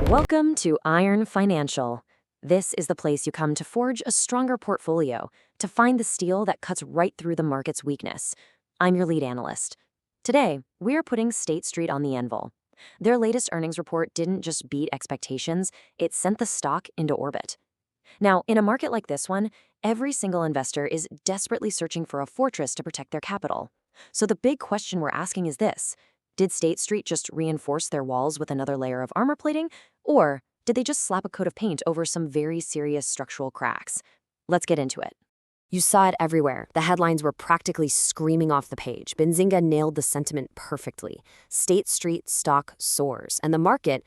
Welcome to Iron Financial. This is the place you come to forge a stronger portfolio, to find the steel that cuts right through the market's weakness. I'm your lead analyst. Today, we are putting State Street on the anvil. Their latest earnings report didn't just beat expectations, it sent the stock into orbit. Now, in a market like this one, every single investor is desperately searching for a fortress to protect their capital. So the big question we're asking is this: did State Street just reinforce their walls with another layer of armor plating, or did they just slap a coat of paint over some very serious structural cracks? Let's get into it. You saw it everywhere. The headlines were practically screaming off the page. Benzinga nailed the sentiment perfectly. State Street stock soars. And the market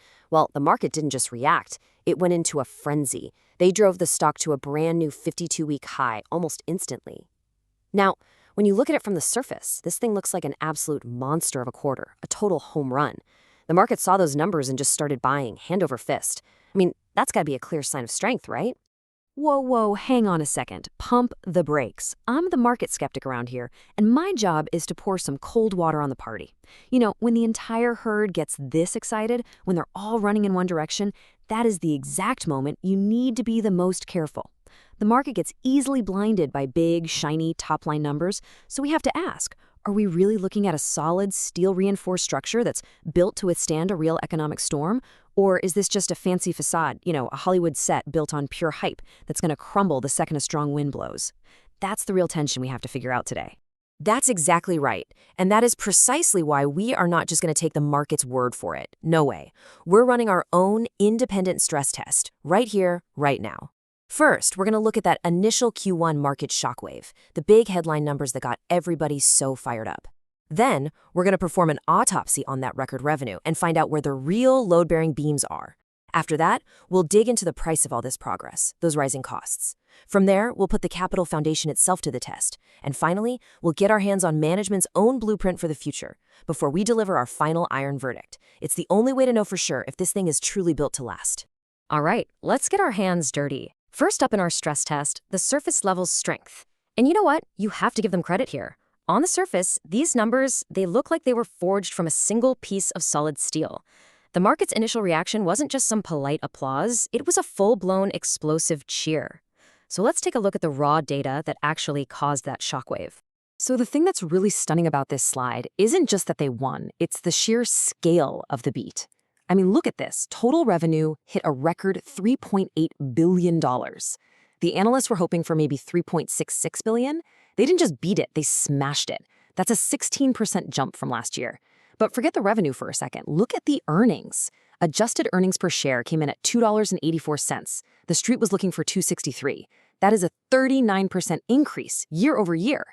didn't just react. It went into a frenzy. They drove the stock to a brand new 52-week high almost instantly. Now, when you look at it from the surface, this thing looks like an absolute monster of a quarter, a total home run. The market saw those numbers and just started buying, hand over fist. I mean, that's got to be a clear sign of strength, right? Whoa, hang on a second. Pump the brakes. I'm the market skeptic around here, and my job is to pour some cold water on the party. You know, when the entire herd gets this excited, when they're all running in one direction, that is the exact moment you need to be the most careful. The market gets easily blinded by big, shiny top-line numbers, so we have to ask, are we really looking at a solid, steel-reinforced structure that's built to withstand a real economic storm? Or is this just a fancy facade, a Hollywood set built on pure hype that's going to crumble the second a strong wind blows? That's the real tension we have to figure out today. That's exactly right. And that is precisely why we are not just going to take the market's word for it. No way. We're running our own independent stress test right here, right now. First, we're going to look at that initial Q1 market shockwave, the big headline numbers that got everybody so fired up. Then, we're going to perform an autopsy on that record revenue and find out where the real load-bearing beams are. After that, we'll dig into the price of all this progress, those rising costs. From there, we'll put the capital foundation itself to the test. And finally, we'll get our hands on management's own blueprint for the future before we deliver our final iron verdict. It's the only way to know for sure if this thing is truly built to last. All right, let's get our hands dirty. First up in our stress test, the surface level's strength. And you know what? You have to give them credit here. On the surface, these numbers, they look like they were forged from a single piece of solid steel. The market's initial reaction wasn't just some polite applause, it was a full-blown explosive cheer. So let's take a look at the raw data that actually caused that shockwave. So the thing that's really stunning about this slide isn't just that they won, it's the sheer scale of the beat. I mean, look at this. Total revenue hit a record $3.8 billion. The analysts were hoping for maybe $3.66 billion. They didn't just beat it, they smashed it. That's a 16% jump from last year. But forget the revenue for a second. Look at the earnings. Adjusted earnings per share came in at $2.84. The street was looking for $2.63. That is a 39% increase year over year.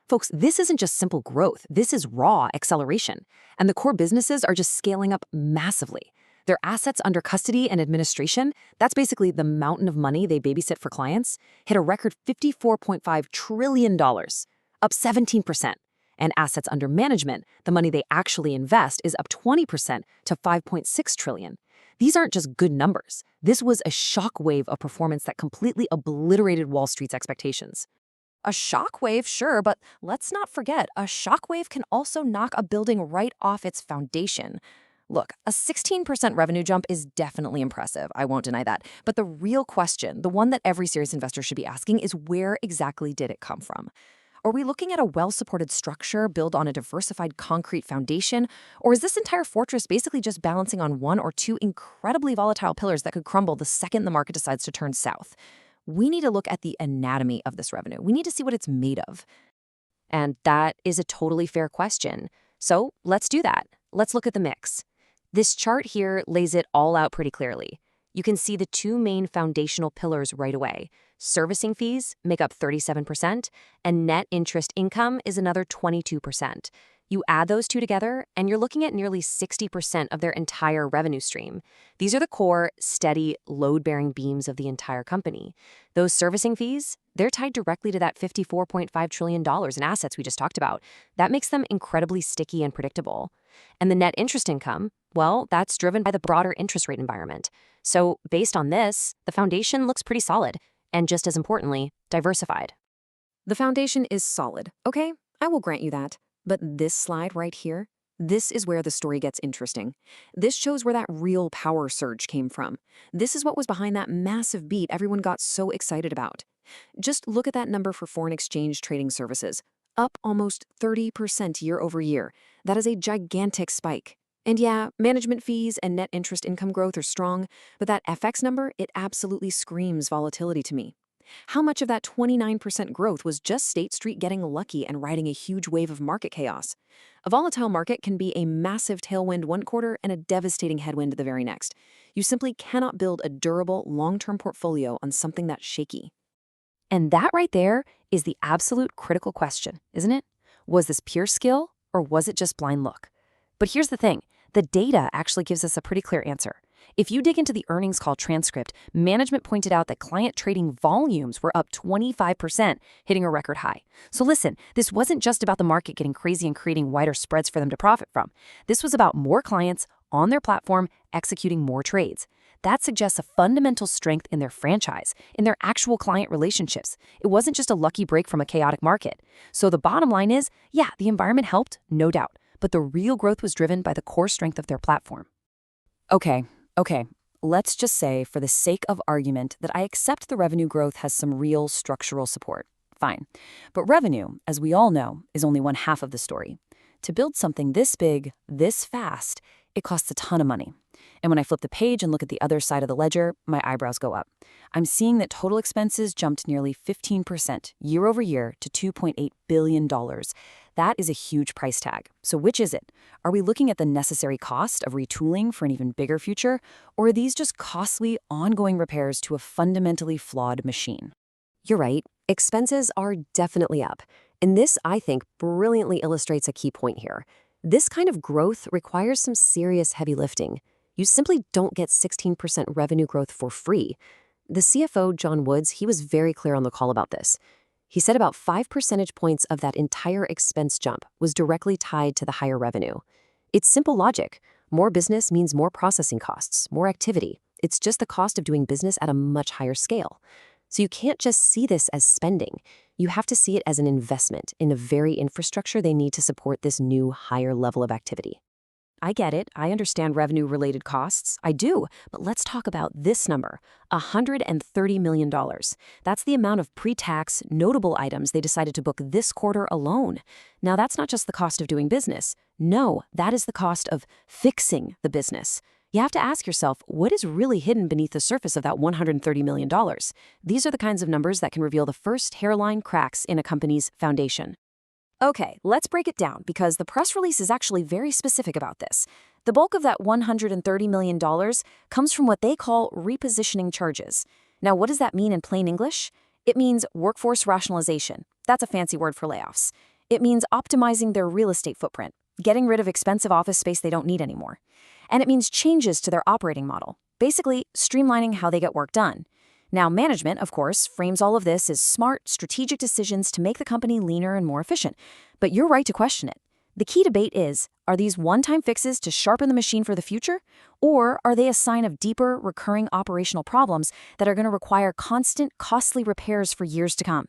Folks, this isn't just simple growth. This is raw acceleration. And the core businesses are just scaling up massively. Their assets under custody and administration, that's basically the mountain of money they babysit for clients, hit a record $54.5 trillion, up 17%. And assets under management, the money they actually invest, is up 20% to $5.6 trillion. These aren't just good numbers. This was a shockwave of performance that completely obliterated Wall Street's expectations. A shockwave, sure, but let's not forget, a shockwave can also knock a building right off its foundation. Look, a 16% revenue jump is definitely impressive, I won't deny that. But the real question, the one that every serious investor should be asking, is where exactly did it come from? Are we looking at a well-supported structure built on a diversified concrete foundation? Or is this entire fortress basically just balancing on one or two incredibly volatile pillars that could crumble the second the market decides to turn south? We need to look at the anatomy of this revenue. We need to see what it's made of. And that is a totally fair question. So let's do that. Let's look at the mix. This chart here lays it all out pretty clearly. You can see the two main foundational pillars right away. Servicing fees make up 37%, and net interest income is another 22%. You add those two together, and you're looking at nearly 60% of their entire revenue stream. These are the core, steady, load-bearing beams of the entire company. Those servicing fees, they're tied directly to that $54.5 trillion in assets we just talked about. That makes them incredibly sticky and predictable. And the net interest income, well, that's driven by the broader interest rate environment. So based on this, the foundation looks pretty solid, and just as importantly, diversified. The foundation is solid, okay? I will grant you that. But this slide right here, This is where the story gets interesting. This shows where that real power surge came from. This is what was behind that massive beat everyone got so excited about. Just look at that number for foreign exchange trading services, up almost 30% year over year. That is a gigantic spike. And yeah, management fees and net interest income growth are strong, but that FX number, it absolutely screams volatility to me. How much of that 29% growth was just State Street getting lucky and riding a huge wave of market chaos? A volatile market can be a massive tailwind one quarter and a devastating headwind the very next. You simply cannot build a durable, long-term portfolio on something that's shaky. And that right there is the absolute critical question, isn't it? Was this pure skill or was it just blind luck? But here's the thing, the data actually gives us a pretty clear answer. If you dig into the earnings call transcript, management pointed out that client trading volumes were up 25%, hitting a record high. So listen, this wasn't just about the market getting crazy and creating wider spreads for them to profit from. This was about more clients on their platform executing more trades. That suggests a fundamental strength in their franchise, in their actual client relationships. It wasn't just a lucky break from a chaotic market. So the bottom line is, yeah, the environment helped, no doubt, but the real growth was driven by the core strength of their platform. Okay, let's just say, for the sake of argument, that I accept the revenue growth has some real structural support. Fine. But revenue, as we all know, is only one half of the story. To build something this big, this fast, it costs a ton of money. And when I flip the page and look at the other side of the ledger, my eyebrows go up. I'm seeing that total expenses jumped nearly 15% year over year to $2.8 billion. That is a huge price tag. So which is it? Are we looking at the necessary cost of retooling for an even bigger future? Or are these just costly, ongoing repairs to a fundamentally flawed machine? You're right. Expenses are definitely up. And this, I think, brilliantly illustrates a key point here. This kind of growth requires some serious heavy lifting. You simply don't get 16% revenue growth for free. The CFO, John Woods, he was very clear on the call about this. He said about 5 percentage points of that entire expense jump was directly tied to the higher revenue. It's simple logic. More business means more processing costs, more activity. It's just the cost of doing business at a much higher scale. So you can't just see this as spending. You have to see it as an investment in the very infrastructure they need to support this new higher level of activity. I get it. I understand revenue-related costs. I do. But let's talk about this number, $130 million. That's the amount of pre-tax, notable items they decided to book this quarter alone. Now, that's not just the cost of doing business. No, that is the cost of fixing the business. You have to ask yourself, what is really hidden beneath the surface of that $130 million? These are the kinds of numbers that can reveal the first hairline cracks in a company's foundation. Okay, let's break it down because the press release is actually very specific about this. The bulk of that $130 million comes from what they call repositioning charges. Now, what does that mean in plain English? It means workforce rationalization. That's a fancy word for layoffs. It means optimizing their real estate footprint, getting rid of expensive office space they don't need anymore. And it means changes to their operating model, basically streamlining how they get work done. Now, management, of course, frames all of this as smart, strategic decisions to make the company leaner and more efficient. But you're right to question it. The key debate is, are these one-time fixes to sharpen the machine for the future? Or are they a sign of deeper, recurring operational problems that are going to require constant, costly repairs for years to come?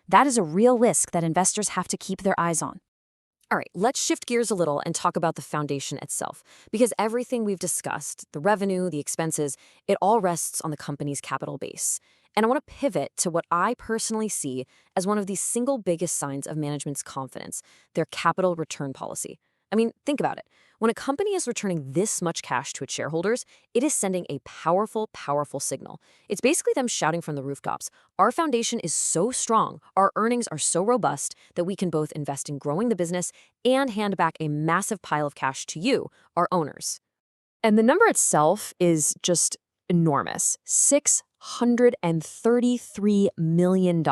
That is a real risk that investors have to keep their eyes on. All right, let's shift gears a little and talk about the foundation itself, because everything we've discussed, the revenue, the expenses, it all rests on the company's capital base. And I want to pivot to what I personally see as one of the single biggest signs of management's confidence, their capital return policy. I mean, think about it. When a company is returning this much cash to its shareholders, it is sending a powerful, powerful signal. It's basically them shouting from the rooftops, our foundation is so strong, our earnings are so robust that we can both invest in growing the business and hand back a massive pile of cash to you, our owners. And the number itself is just enormous. $633 million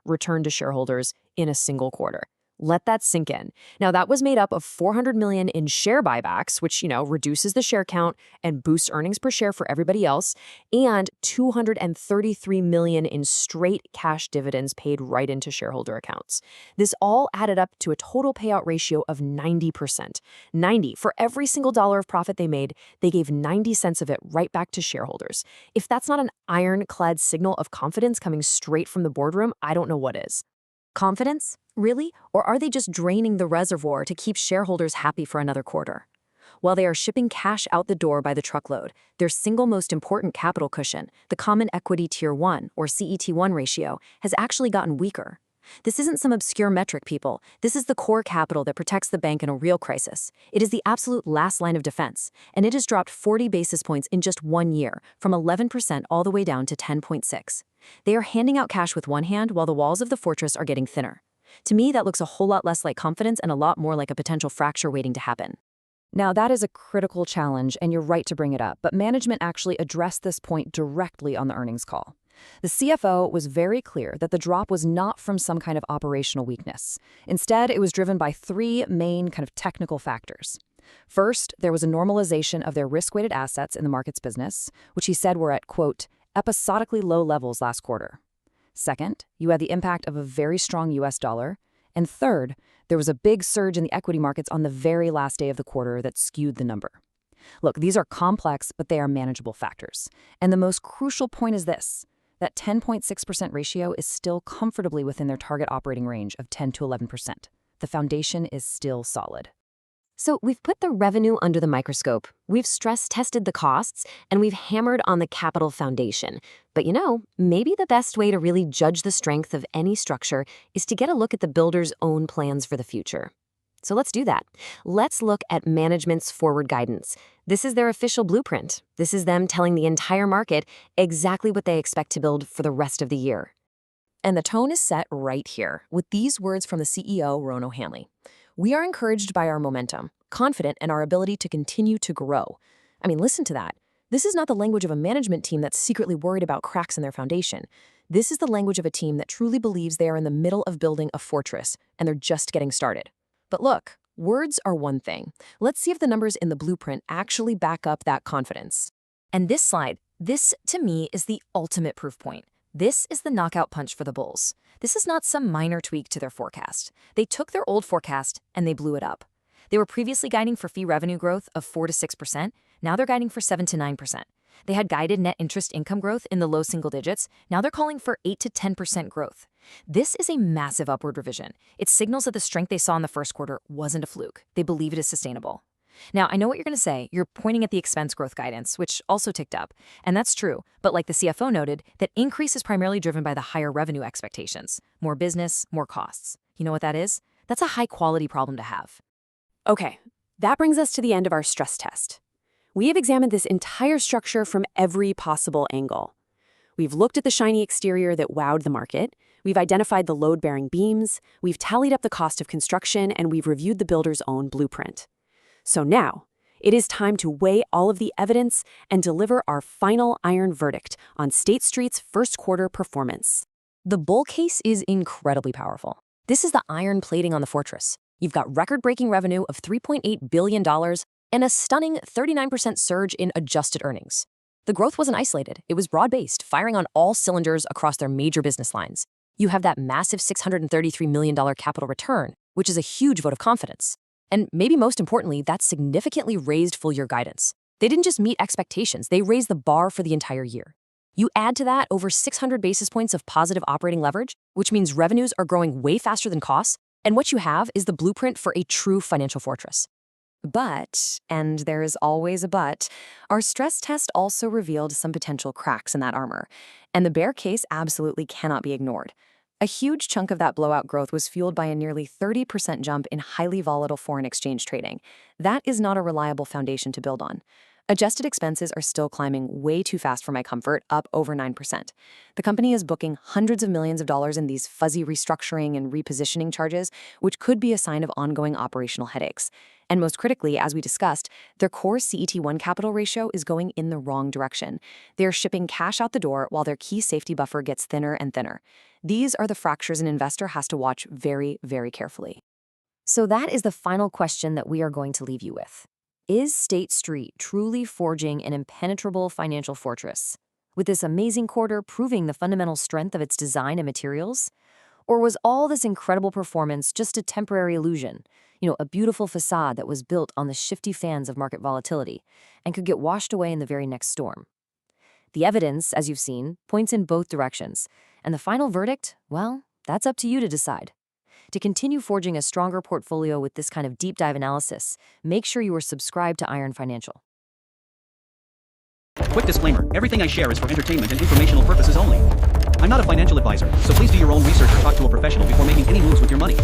returned to shareholders in a single quarter. Let that sink in. Now, that was made up of $400 million in share buybacks, which, reduces the share count and boosts earnings per share for everybody else, and $233 million in straight cash dividends paid right into shareholder accounts. This all added up to a total payout ratio of 90%. 90. For every single dollar of profit they made, they gave 90 cents of it right back to shareholders. If that's not an ironclad signal of confidence coming straight from the boardroom, I don't know what is. Confidence? Really? Or are they just draining the reservoir to keep shareholders happy for another quarter? While they are shipping cash out the door by the truckload, their single most important capital cushion, the Common Equity Tier 1 or CET1 ratio, has actually gotten weaker. This isn't some obscure metric, people. This is the core capital that protects the bank in a real crisis. It is the absolute last line of defense, and it has dropped 40 basis points in just 1 year, from 11% all the way down to 10.6. They are handing out cash with one hand while the walls of the fortress are getting thinner. To me, that looks a whole lot less like confidence and a lot more like a potential fracture waiting to happen. Now, that is a critical challenge, and you're right to bring it up, but management actually addressed this point directly on the earnings call. The CFO was very clear that the drop was not from some kind of operational weakness. Instead, it was driven by three main kind of technical factors. First, there was a normalization of their risk-weighted assets in the markets business, which he said were at, quote, episodically low levels last quarter. Second, you had the impact of a very strong US dollar. And third, there was a big surge in the equity markets on the very last day of the quarter that skewed the number. Look, these are complex, but they are manageable factors. And the most crucial point is this: that 10.6% ratio is still comfortably within their target operating range of 10 to 11%. The foundation is still solid. So we've put the revenue under the microscope, we've stress-tested the costs, and we've hammered on the capital foundation. But maybe the best way to really judge the strength of any structure is to get a look at the builder's own plans for the future. So let's do that. Let's look at management's forward guidance. This is their official blueprint. This is them telling the entire market exactly what they expect to build for the rest of the year. And the tone is set right here with these words from the CEO, Rono Hanley. We are encouraged by our momentum, confident in our ability to continue to grow. I mean, listen to that. This is not the language of a management team that's secretly worried about cracks in their foundation. This is the language of a team that truly believes they are in the middle of building a fortress, and they're just getting started. But look, words are one thing. Let's see if the numbers in the blueprint actually back up that confidence. And this slide, this to me is the ultimate proof point. This is the knockout punch for the bulls. This is not some minor tweak to their forecast. They took their old forecast and they blew it up. They were previously guiding for fee revenue growth of 4 to 6%. Now they're guiding for 7 to 9%. They had guided net interest income growth in the low single digits. Now they're calling for 8 to 10% growth. This is a massive upward revision. It signals that the strength they saw in the first quarter wasn't a fluke. They believe it is sustainable. Now, I know what you're going to say. You're pointing at the expense growth guidance, which also ticked up. And that's true. But like the CFO noted, that increase is primarily driven by the higher revenue expectations. More business, more costs. You know what that is? That's a high-quality problem to have. Okay, that brings us to the end of our stress test. We have examined this entire structure from every possible angle. We've looked at the shiny exterior that wowed the market, we've identified the load-bearing beams, we've tallied up the cost of construction, and we've reviewed the builder's own blueprint. So now, it is time to weigh all of the evidence and deliver our final iron verdict on State Street's first quarter performance. The bull case is incredibly powerful. This is the iron plating on the fortress. You've got record-breaking revenue of $3.8 billion and a stunning 39% surge in adjusted earnings. The growth wasn't isolated. It was broad-based, firing on all cylinders across their major business lines. You have that massive $633 million capital return, which is a huge vote of confidence. And maybe most importantly, that significantly raised full-year guidance. They didn't just meet expectations, they raised the bar for the entire year. You add to that over 600 basis points of positive operating leverage, which means revenues are growing way faster than costs, and what you have is the blueprint for a true financial fortress. But, and there is always a but, our stress test also revealed some potential cracks in that armor, and the bear case absolutely cannot be ignored. A huge chunk of that blowout growth was fueled by a nearly 30% jump in highly volatile foreign exchange trading. That is not a reliable foundation to build on. Adjusted expenses are still climbing way too fast for my comfort, up over 9%. The company is booking hundreds of millions of dollars in these fuzzy restructuring and repositioning charges, which could be a sign of ongoing operational headaches. And most critically, as we discussed, their core CET1 capital ratio is going in the wrong direction. They're shipping cash out the door while their key safety buffer gets thinner and thinner. These are the fractures an investor has to watch very, very carefully. So that is the final question that we are going to leave you with. Is State Street truly forging an impenetrable financial fortress, with this amazing quarter proving the fundamental strength of its design and materials? Or was all this incredible performance just a temporary illusion, a beautiful facade that was built on the shifty fans of market volatility and could get washed away in the very next storm? The evidence, as you've seen, points in both directions, and the final verdict, well, That's up to you to decide. To continue forging a stronger portfolio with this kind of deep dive analysis, make sure you are subscribed to Iron Financial. Quick disclaimer, everything I share is for entertainment and informational purposes only. I'm not a financial advisor, so please do your own research or talk to a professional before making any moves with your money.